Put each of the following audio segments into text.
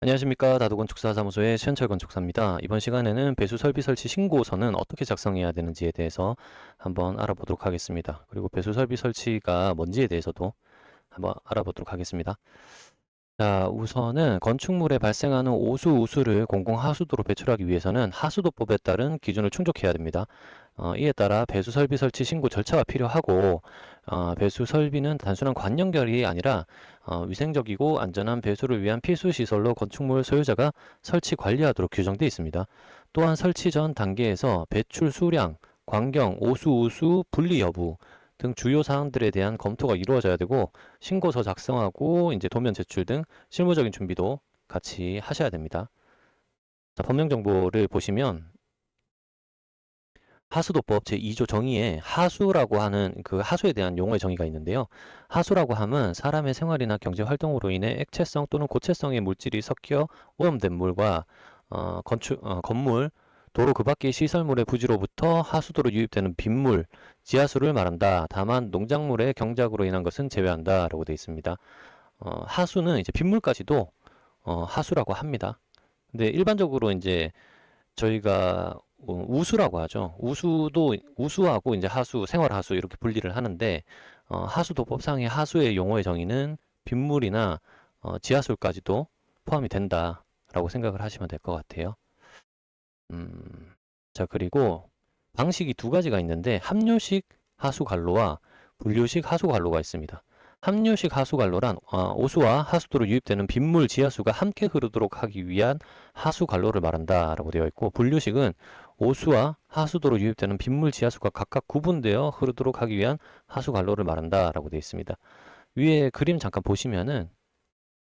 안녕하십니까. 다도건축사사무소의 최현철 건축사입니다. 이번 시간에는 배수 설비 설치 신고서는 어떻게 작성해야 되는지에 대해서 한번 알아보도록 하겠습니다. 그리고 배수 설비 설치가 뭔지에 대해서도 한번 알아보도록 하겠습니다. 자, 우선은 건축물에 발생하는 오수, 우수를 공공하수도로 배출하기 위해서는 하수도법에 따른 기준을 충족해야 됩니다. 이에 따라 배수 설비 설치 신고 절차가 필요하고, 배수 설비는 단순한 관 연결이 아니라 위생적이고 안전한 배수를 위한 필수 시설로 건축물 소유자가 설치 관리하도록 규정되어 있습니다. 또한 설치 전 단계에서 배출 수량, 관경, 오수, 우수, 분리 여부 등 주요 사항들에 대한 검토가 이루어져야 되고, 신고서 작성하고 이제 도면 제출 등 실무적인 준비도 같이 하셔야 됩니다. 자, 법령 정보를 보시면 하수도법 제2조 정의에 하수라고 하는 그 하수에 대한 용어의 정의가 있는데요. 하수라고 함은 사람의 생활이나 경제 활동으로 인해 액체성 또는 고체성의 물질이 섞여 오염된 물과 건물, 도로 그 밖의 시설물의 부지로부터 하수도로 유입되는 빗물, 지하수를 말한다. 다만 농작물의 경작으로 인한 것은 제외한다라고 되어 있습니다. 하수는 이제 빗물까지도 하수라고 합니다. 근데 일반적으로 이제 저희가 우수라고 하죠. 우수도 우수하고 이제 하수, 생활하수 이렇게 분리를 하는데 하수도법상의 하수의 용어의 정의는 빗물이나 지하수까지도 포함이 된다라고 생각을 하시면 될 것 같아요. 자, 그리고 방식이 두 가지가 있는데 합류식 하수관로와 분류식 하수관로가 있습니다. 합류식 하수관로란 오수와 하수도로 유입되는 빗물, 지하수가 함께 흐르도록 하기 위한 하수관로를 말한다라고 되어 있고, 분류식은 오수와 하수도로 유입되는 빗물, 지하수가 각각 구분되어 흐르도록 하기 위한 하수관로를 말한다라고 되어 있습니다. 위에 그림 잠깐 보시면은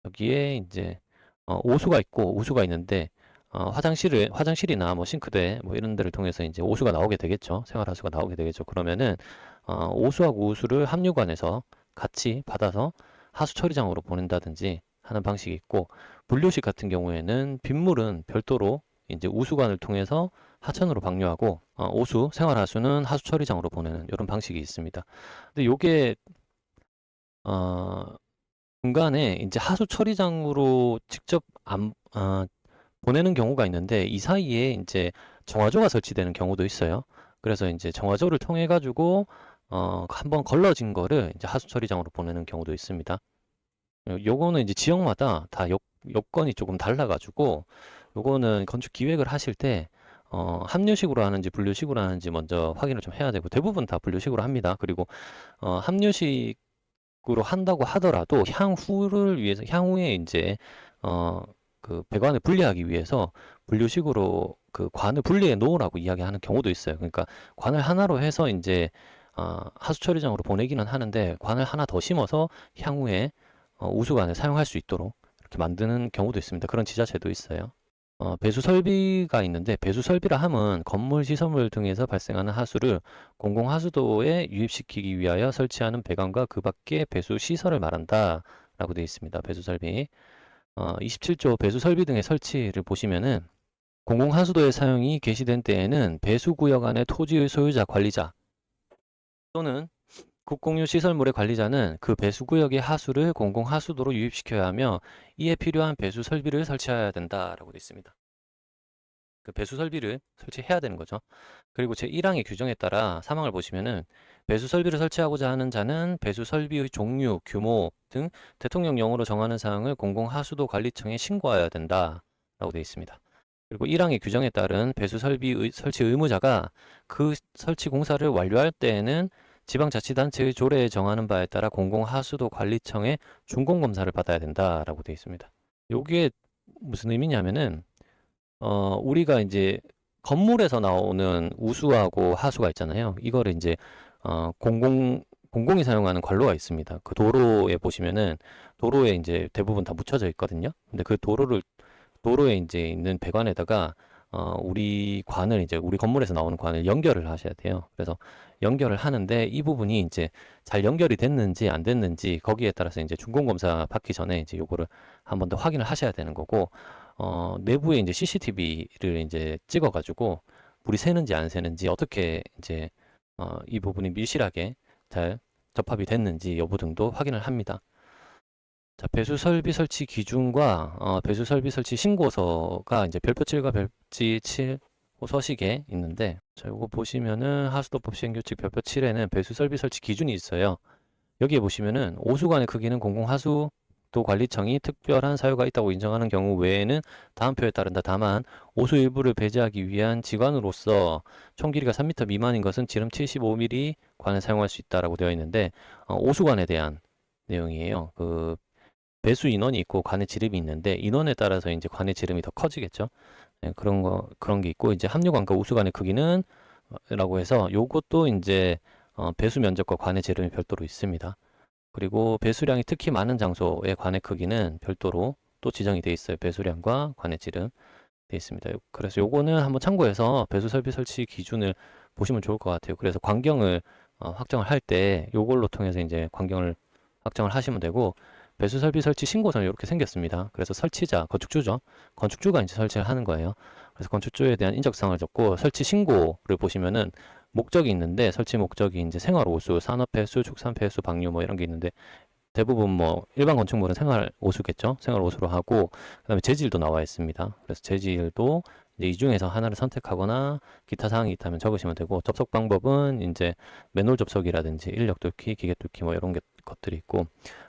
여기에 이제 오수가 있고 우수가 있는데, 화장실이나 뭐 싱크대 뭐 이런 데를 통해서 이제 오수가 나오게 되겠죠. 생활하수가 나오게 되겠죠. 그러면은 오수하고 우수를 합류관에서 같이 받아서 하수 처리장으로 보낸다든지 하는 방식이 있고, 분류식 같은 경우에는 빗물은 별도로 이제 우수관을 통해서 하천으로 방류하고, 오수, 생활하수는 하수 처리장으로 보내는 이런 방식이 있습니다. 근데 요게 어, 중간에 이제 하수 처리장으로 직접 보내는 경우가 있는데, 이 사이에 이제 정화조가 설치되는 경우도 있어요. 그래서 이제 정화조를 통해 가지고 한번 걸러진 거를 이제 하수 처리장으로 보내는 경우도 있습니다. 요거는 이제 지역마다 다 여건이 조금 달라가지고, 요거는 건축 기획을 하실 때 합류식으로 하는지 분류식으로 하는지 먼저 확인을 좀 해야 되고, 대부분 다 분류식으로 합니다. 그리고 합류식으로 한다고 하더라도 향후를 위해서, 향후에 이제 어, 그 배관을 분리하기 위해서 분류식으로 그 관을 분리해 놓으라고 이야기하는 경우도 있어요. 그러니까 관을 하나로 해서 이제 하수 처리장으로 보내기는 하는데, 관을 하나 더 심어서 향후에 우수관을 사용할 수 있도록 이렇게 만드는 경우도 있습니다. 그런 지자체도 있어요. 배수 설비가 있는데, 배수 설비라 함은 건물, 시설물 등에서 발생하는 하수를 공공하수도에 유입시키기 위하여 설치하는 배관과 그 밖의 배수 시설을 말한다 라고 되어 있습니다. 배수 설비. 27조 배수 설비 등의 설치를 보시면은, 공공하수도의 사용이 개시된 때에는 배수구역 안의 토지의 소유자, 관리자 또는 국공유 시설물의 관리자는 그 배수구역의 하수를 공공하수도로 유입시켜야 하며, 이에 필요한 배수 설비를 설치해야 된다라고 되어 있습니다. 그 배수 설비를 설치해야 되는 거죠. 그리고 제1항의 규정에 따라 사망을 보시면은, 배수 설비를 설치하고자 하는 자는 배수 설비의 종류, 규모 등 대통령령으로 정하는 사항을 공공하수도 관리청에 신고하여야 된다라고 되어 있습니다. 그리고 1항의 규정에 따른 배수 설비 설치 의무자가 그 설치 공사를 완료할 때에는 지방자치단체의 조례에 정하는 바에 따라 공공하수도 관리청의 준공검사를 받아야 된다라고 되어 있습니다. 요게 무슨 의미냐면은, 우리가 이제 건물에서 나오는 우수하고 하수가 있잖아요. 이거를 이제 공공이 사용하는 관로가 있습니다. 그 도로에 보시면은 도로에 이제 대부분 다 묻혀져 있거든요. 근데 그 도로에 이제 있는 배관에다가 우리 관을, 이제 우리 건물에서 나오는 관을 연결을 하셔야 돼요. 그래서 연결을 하는데, 이 부분이 이제 잘 연결이 됐는지 안 됐는지 거기에 따라서 이제 준공검사 받기 전에 이제 요거를 한 번 더 확인을 하셔야 되는 거고, 내부에 이제 CCTV를 이제 찍어가지고 불이 새는지 안 새는지, 어떻게 이제 이 부분이 밀실하게 잘 접합이 됐는지 여부 등도 확인을 합니다. 자, 배수 설비 설치 기준과 배수 설비 설치 신고서가 이제 별표 7과 별지 7 서식에 있는데, 자, 이거 보시면은 하수도법 시행규칙 별표 7에는 배수 설비 설치 기준이 있어요. 여기에 보시면은 오수관의 크기는 공공하수도 관리청이 특별한 사유가 있다고 인정하는 경우 외에는 다음 표에 따른다. 다만 오수 일부를 배제하기 위한 지관으로서 총 길이가 3m 미만인 것은 지름 75mm 관을 사용할 수 있다라고 되어 있는데, 오수관에 대한 내용이에요. 그 배수 인원이 있고 관의 지름이 있는데, 인원에 따라서 이제 관의 지름이 더 커지겠죠. 네, 그런 게 있고, 이제 합류관과 우수관의 크기는 라고 해서 요것도 이제 배수 면적과 관의 지름이 별도로 있습니다. 그리고 배수량이 특히 많은 장소의 관의 크기는 별도로 또 지정이 되어 있어요. 배수량과 관의 지름 되어 있습니다. 그래서 요거는 한번 참고해서 배수 설비 설치 기준을 보시면 좋을 것 같아요. 그래서 광경을 확정을 할 때 요걸로 통해서 이제 광경을 확정을 하시면 되고, 배수 설비 설치 신고서는 이렇게 생겼습니다. 그래서 설치자, 건축주죠. 건축주가 이제 설치를 하는 거예요. 그래서 건축주에 대한 인적사항을 적고, 설치 신고를 보시면은 목적이 있는데, 설치 목적이 이제 생활오수, 산업폐수, 축산폐수, 방류 뭐 이런 게 있는데, 대부분 뭐 일반 건축물은 생활오수겠죠. 생활오수로 하고, 그다음에 재질도 나와 있습니다. 그래서 재질도 이제 이 중에서 하나를 선택하거나 기타 사항이 있다면 적으시면 되고, 접속 방법은 이제 맨홀 접속이라든지 인력 뚫기, 기계 뚫기 뭐 이런 것들이 있고,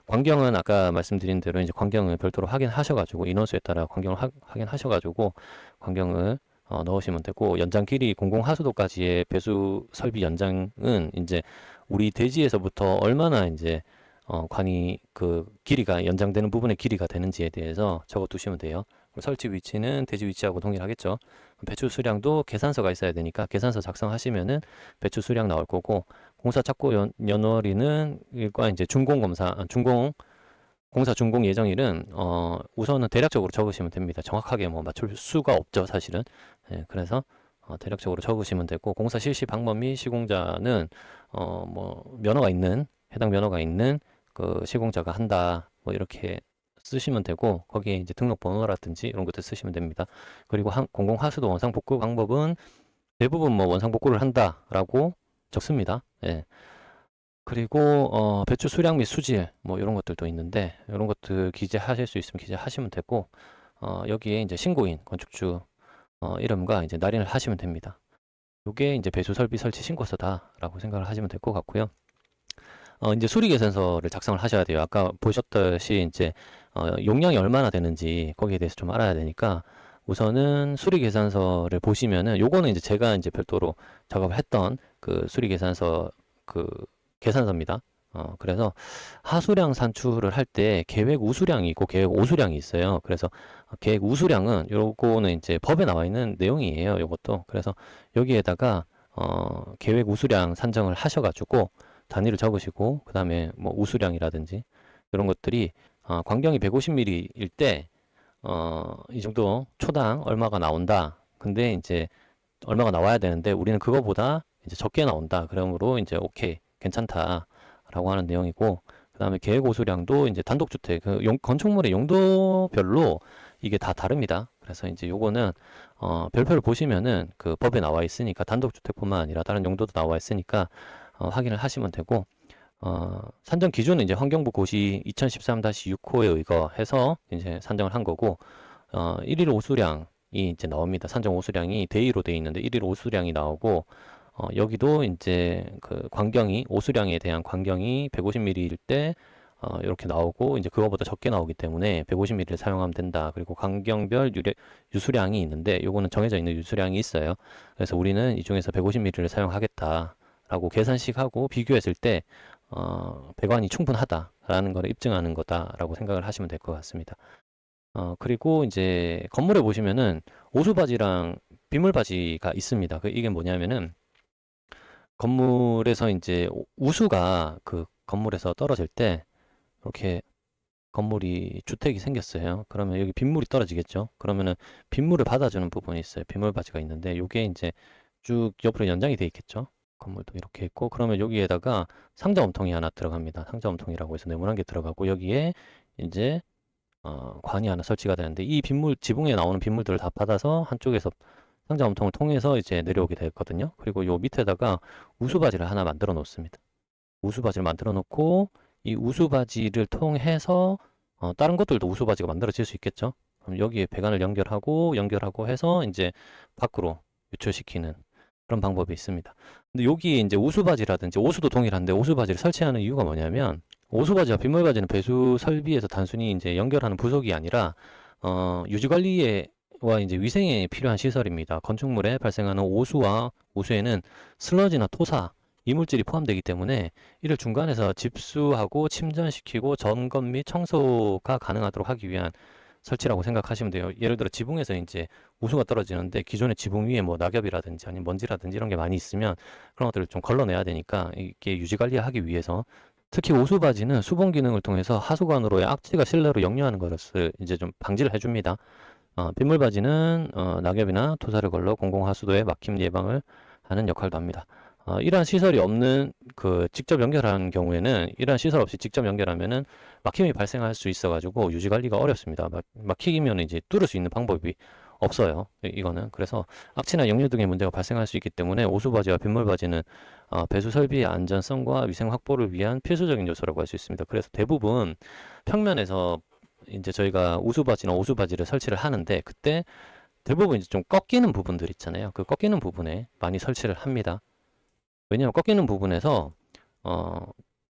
광경은 아까 말씀드린 대로 이제 광경을 별도로 확인하셔가지고, 인원수에 따라 광경을 확인하셔가지고 광경을 넣으시면 되고, 연장 길이 공공하수도까지의 배수 설비 연장은 이제 우리 대지에서부터 얼마나 이제 관이 그 길이가 연장되는 부분의 길이가 되는지에 대해서 적어 두시면 돼요. 설치 위치는 대지 위치하고 동일하겠죠. 배출 수량도 계산서가 있어야 되니까 계산서 작성하시면은 배출 수량 나올 거고, 공사 착고 연월일은 일과 이제 준공 검사, 공사 준공 예정일은 우선은 대략적으로 적으시면 됩니다. 정확하게 뭐 맞출 수가 없죠, 사실은. 예, 그래서 대략적으로 적으시면 되고, 공사 실시 방법 및 시공자는 뭐 면허가 있는, 해당 면허가 있는 그 시공자가 한다, 뭐 이렇게 쓰시면 되고, 거기에 이제 등록번호라든지 이런 것들 쓰시면 됩니다. 그리고 공공하수도 원상복구 방법은 대부분 뭐 원상복구를 한다라고 적습니다. 예. 그리고 배출 수량 및 수질 뭐 이런 것들도 있는데, 이런 것들 기재하실 수 있으면 기재하시면 되고, 여기에 이제 신고인 건축주 이름과 이제 날인을 하시면 됩니다. 이게 이제 배수 설비 설치 신고서다라고 생각을 하시면 될 것 같고요. 이제 수리 계산서를 작성을 하셔야 돼요. 아까 보셨듯이 이제 용량이 얼마나 되는지 거기에 대해서 좀 알아야 되니까, 우선은 수리 계산서를 보시면은, 요거는 이제 제가 이제 별도로 작업을 했던 그 수리 계산서 그 계산서입니다. 그래서 하수량 산출을 할 때 계획 우수량이 있고 계획 오수량이 있어요. 그래서 계획 우수량은 요거는 이제 법에 나와 있는 내용이에요. 요것도. 그래서 여기에다가 계획 우수량 산정을 하셔가지고 단위를 적으시고, 그 다음에 뭐 우수량이라든지 이런 것들이 광경이 150mm일 때 이 정도 초당 얼마가 나온다. 근데 이제 얼마가 나와야 되는데 우리는 그거보다 이제 적게 나온다. 그러므로 이제 오케이, 괜찮다라고 하는 내용이고, 그 다음에 계획 오수량도 이제 단독주택, 그 건축물의 용도별로 이게 다 다릅니다. 그래서 이제 요거는 별표를 보시면은 그 법에 나와 있으니까, 단독주택뿐만 아니라 다른 용도도 나와 있으니까 확인을 하시면 되고, 산정 기준은 이제 환경부 고시 2013-6호에 의거해서 이제 산정을 한 거고, 일일 오수량이 이제 나옵니다. 산정 오수량이 대의로 되어 있는데 일일 오수량이 나오고, 여기도 이제 그 광경이, 오수량에 대한 광경이 150mm일 때 이렇게 나오고, 이제 그거보다 적게 나오기 때문에 150mm를 사용하면 된다. 그리고 광경별 유수량이 있는데, 요거는 정해져 있는 유수량이 있어요. 그래서 우리는 이 중에서 150mm를 사용하겠다 라고 계산식하고 비교했을 때 배관이 충분하다라는 것을 입증하는 거다라고 생각을 하시면 될 것 같습니다. 그리고 이제 건물에 보시면은 오수바지랑 빗물바지가 있습니다. 이게 뭐냐면은, 건물에서 이제 우수가 그 건물에서 떨어질 때 이렇게 건물이 주택이 생겼어요. 그러면 여기 빗물이 떨어지겠죠. 그러면은 빗물을 받아주는 부분이 있어요. 빗물바지가 있는데, 요게 이제 쭉 옆으로 연장이 돼 있겠죠. 건물도 이렇게 있고, 그러면 여기에다가 상자 엄통이 하나 들어갑니다. 상자 엄통이라고 해서 네모난 게 들어가고, 여기에 이제 관이 하나 설치가 되는데, 이 빗물, 지붕에 나오는 빗물들을 다 받아서 한쪽에서 상자 엄통을 통해서 이제 내려오게 되거든요. 그리고 요 밑에다가 우수바지를 하나 만들어 놓습니다. 우수바지를 만들어 놓고, 이 우수바지를 통해서 다른 것들도 우수바지가 만들어질 수 있겠죠. 그럼 여기에 배관을 연결하고 해서 이제 밖으로 유출시키는 그런 방법이 있습니다. 근데 여기 이제 우수바지라든지 오수도 동일한데 오수바지를 설치하는 이유가 뭐냐면 오수바지와 빗물바지는 배수 설비에서 단순히 이제 연결하는 부속이 아니라 유지 관리와 이제 위생에 필요한 시설입니다. 건축물에 발생하는 오수와 오수에는 슬러지나 토사, 이물질이 포함되기 때문에 이를 중간에서 집수하고 침전시키고 점검 및 청소가 가능하도록 하기 위한 설치라고 생각하시면 돼요. 예를 들어 지붕에서 이제 우수가 떨어지는데 기존의 지붕 위에 뭐 낙엽이라든지 아니면 먼지라든지 이런 게 많이 있으면 그런 것들을 좀 걸러내야 되니까 이게 유지 관리하기 위해서 특히 오수바지는 수분 기능을 통해서 하수관으로의 악취가 실내로 역류하는 것을 이제 좀 방지를 해줍니다. 빗물바지는 낙엽이나 토사를 걸러 공공하수도의 막힘 예방을 하는 역할도 합니다. 이러한 시설이 없는 직접 연결하는 경우에는 이러한 시설 없이 직접 연결하면은 막힘이 발생할 수 있어가지고 유지 관리가 어렵습니다. 막히면 이제 뚫을 수 있는 방법이 없어요. 이거는 그래서 악취나 역류 등의 문제가 발생할 수 있기 때문에 오수바지와 빗물바지는 배수 설비의 안전성과 위생 확보를 위한 필수적인 요소라고 할 수 있습니다. 그래서 대부분 평면에서 이제 저희가 우수바지나 오수바지를 설치를 하는데 그때 대부분 이제 좀 꺾이는 부분들 있잖아요. 그 꺾이는 부분에 많이 설치를 합니다. 왜냐하면 꺾이는 부분에서 어,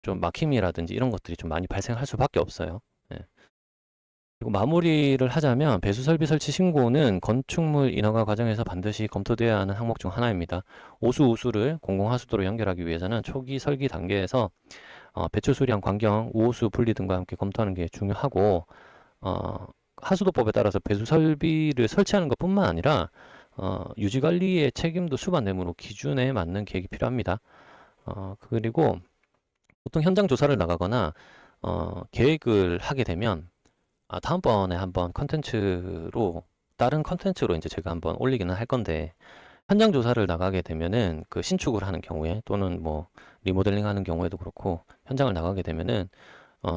좀 막힘이라든지 이런 것들이 좀 많이 발생할 수밖에 없어요. 예. 그리고 마무리를 하자면 배수 설비 설치 신고는 건축물 인허가 과정에서 반드시 검토되어야 하는 항목 중 하나입니다. 오수 우수를 공공하수도로 연결하기 위해서는 초기 설계 단계에서 배출 수량, 환경, 우호수 분리 등과 함께 검토하는 게 중요하고 하수도법에 따라서 배수 설비를 설치하는 것뿐만 아니라 유지 관리의 책임도 수반 내무로 기준에 맞는 계획이 필요합니다. 그리고 보통 현장 조사를 나가거나 계획을 하게 되면 다음번에 한번 다른 컨텐츠로 이제 제가 한번 올리기는 할 건데 현장 조사를 나가게 되면은 그 신축을 하는 경우에 또는 뭐 리모델링 하는 경우에도 그렇고 현장을 나가게 되면은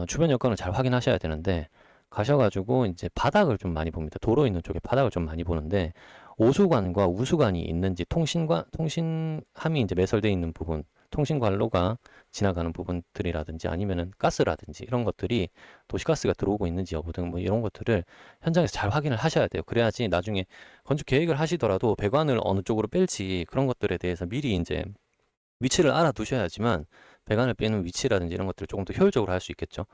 주변 여건을 잘 확인하셔야 되는데 가셔가지고 이제 바닥을 좀 많이 봅니다. 도로 있는 쪽에 바닥을 좀 많이 보는데 오수관과 우수관이 있는지 통신함이 이제 매설되어 있는 부분, 통신관로가 지나가는 부분들이라든지 아니면은 가스라든지 이런 것들이 도시가스가 들어오고 있는지 여부 등 뭐 이런 것들을 현장에서 잘 확인을 하셔야 돼요. 그래야지 나중에 건축 계획을 하시더라도 배관을 어느 쪽으로 뺄지 그런 것들에 대해서 미리 이제 위치를 알아두셔야지만 배관을 빼는 위치라든지 이런 것들을 조금 더 효율적으로 할 수 있겠죠.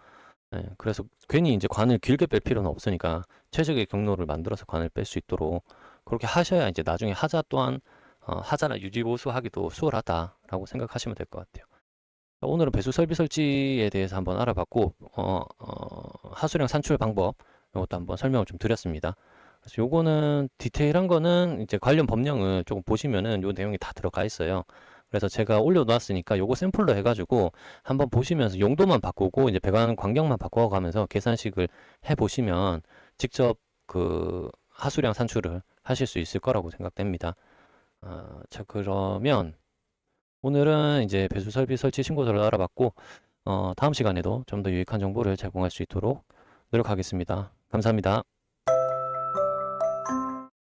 예, 그래서 괜히 이제 관을 길게 뺄 필요는 없으니까 최적의 경로를 만들어서 관을 뺄 수 있도록 그렇게 하셔야 이제 나중에 하자 또한 하자나 유지보수하기도 수월하다라고 생각하시면 될 것 같아요. 오늘은 배수 설비 설치에 대해서 한번 알아봤고 하수량 산출 방법 이것도 한번 설명을 좀 드렸습니다. 그래서 요거는 디테일한 거는 이제 관련 법령을 조금 보시면은 요 내용이 다 들어가 있어요. 그래서 제가 올려놨으니까 요거 샘플로 해가지고 한번 보시면서 용도만 바꾸고 이제 배관 광경만 바꿔가면서 계산식을 해보시면 직접 그 하수량 산출을 하실 수 있을 거라고 생각됩니다. 자, 그러면 오늘은 이제 배수 설비 설치 신고서를 알아봤고 다음 시간에도 좀 더 유익한 정보를 제공할 수 있도록 노력하겠습니다. 감사합니다.